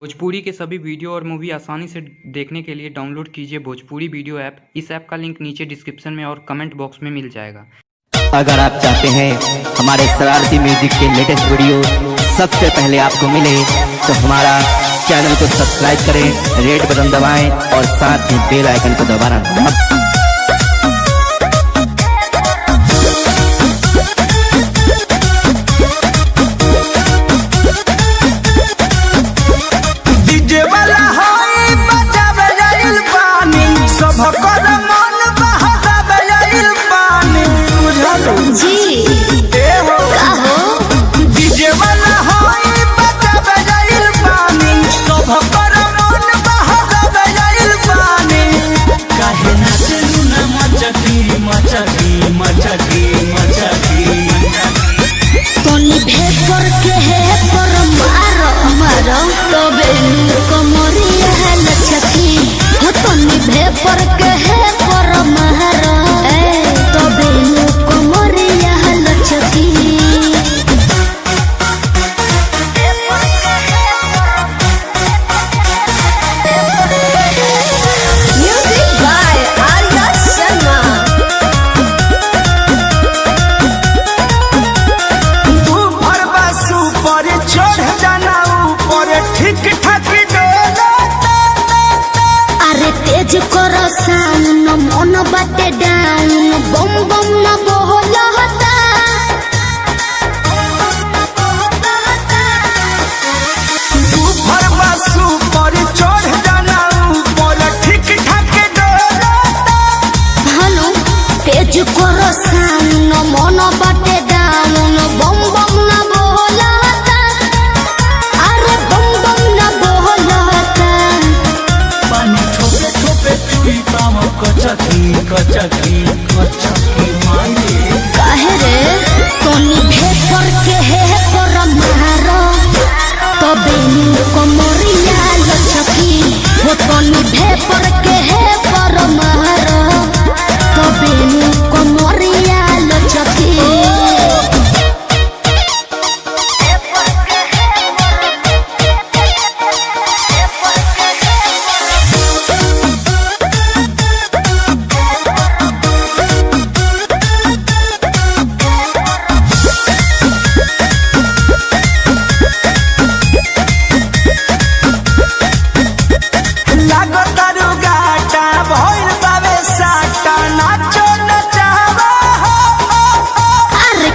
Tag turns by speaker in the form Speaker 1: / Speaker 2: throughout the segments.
Speaker 1: भोजपुरी के सभी वीडियो और मूवी आसानी से देखने के लिए डाउनलोड कीजिए भोजपुरी वीडियो ऐप। इस ऐप का लिंक नीचे डिस्क्रिप्शन में और कमेंट बॉक्स में मिल जाएगा।
Speaker 2: अगर आप चाहते हैं हमारे शरारती म्यूजिक के लेटेस्ट वीडियो सबसे पहले आपको मिले तो हमारा चैनल को सब्सक्राइब करें, रेड बटन दबाएं और साथ ही बेल आइकन को दबाना
Speaker 3: पर के है पर महरा तो बेनु कमरिया लचकी म्यूजिक बाय आर्या शर्मा।
Speaker 4: तू भरवा सुपर चढ़ जाना ऊपर ठीक ठाक
Speaker 3: तेज करो साउन मन बाटे डाउन बम बम न बोलता
Speaker 4: तू भरवा सुपर चढ़ जाना ऊपर ठीक ठाक डोलता।
Speaker 3: हनु तेज करो साउन मन बाटे डाउन बम बम न बोलता अरे बम बम न बोलता
Speaker 4: कचकी कचकी कचकी मांगे
Speaker 3: काहे रे तोनी भेपर के है पर मारो तो बेनु कमरिया लचकी वो तोनी भेपर के है पर मारो तो बेनु कमरिया लचकी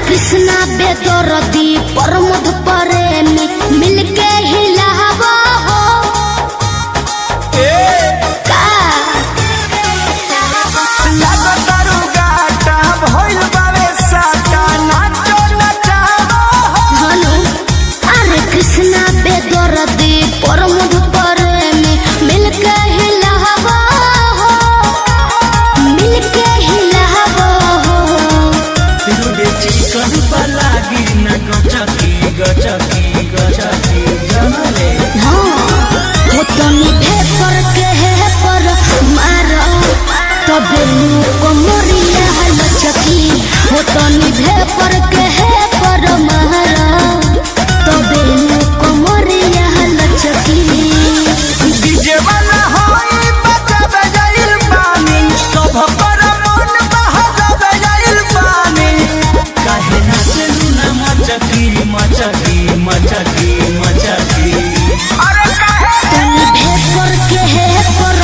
Speaker 3: कृष्णा बेदरदी प्रमोद प्रेमी मिलके हिलावा हो का
Speaker 4: लागतारू गाटा भइल बावे साटा नाचो नचावा
Speaker 3: हनु अरे कृष्णा बेदरदी प्रमोद प्रेमी मिलके हिलावा हो मिलके हिलावा हो
Speaker 4: चिकन लागी न गचकी गचकी गचकी जनले
Speaker 3: हो तनी भेपर के है पर मारो तो बेनु कमरिया लचकी हो तनी भेपर के है पर मारो तो बेनु कमरिया लचकी
Speaker 4: डीजे वाला होई बजावे जाइल पानी सब पर मन बहावे जाइल पानी काहे नाचलू ना मचकी मचकी मचकी मचकी अरे काहे
Speaker 3: तनी भेपर के है पर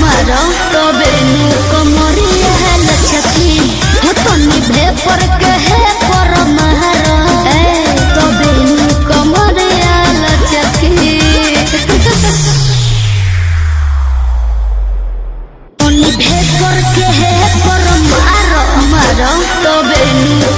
Speaker 3: मारो तो बेनु कमरिया लचकी हो तनी भेपर के है पर मारो तो बेनु कमरिया लचकी तनी भेपर के है पर मारो तो बेनु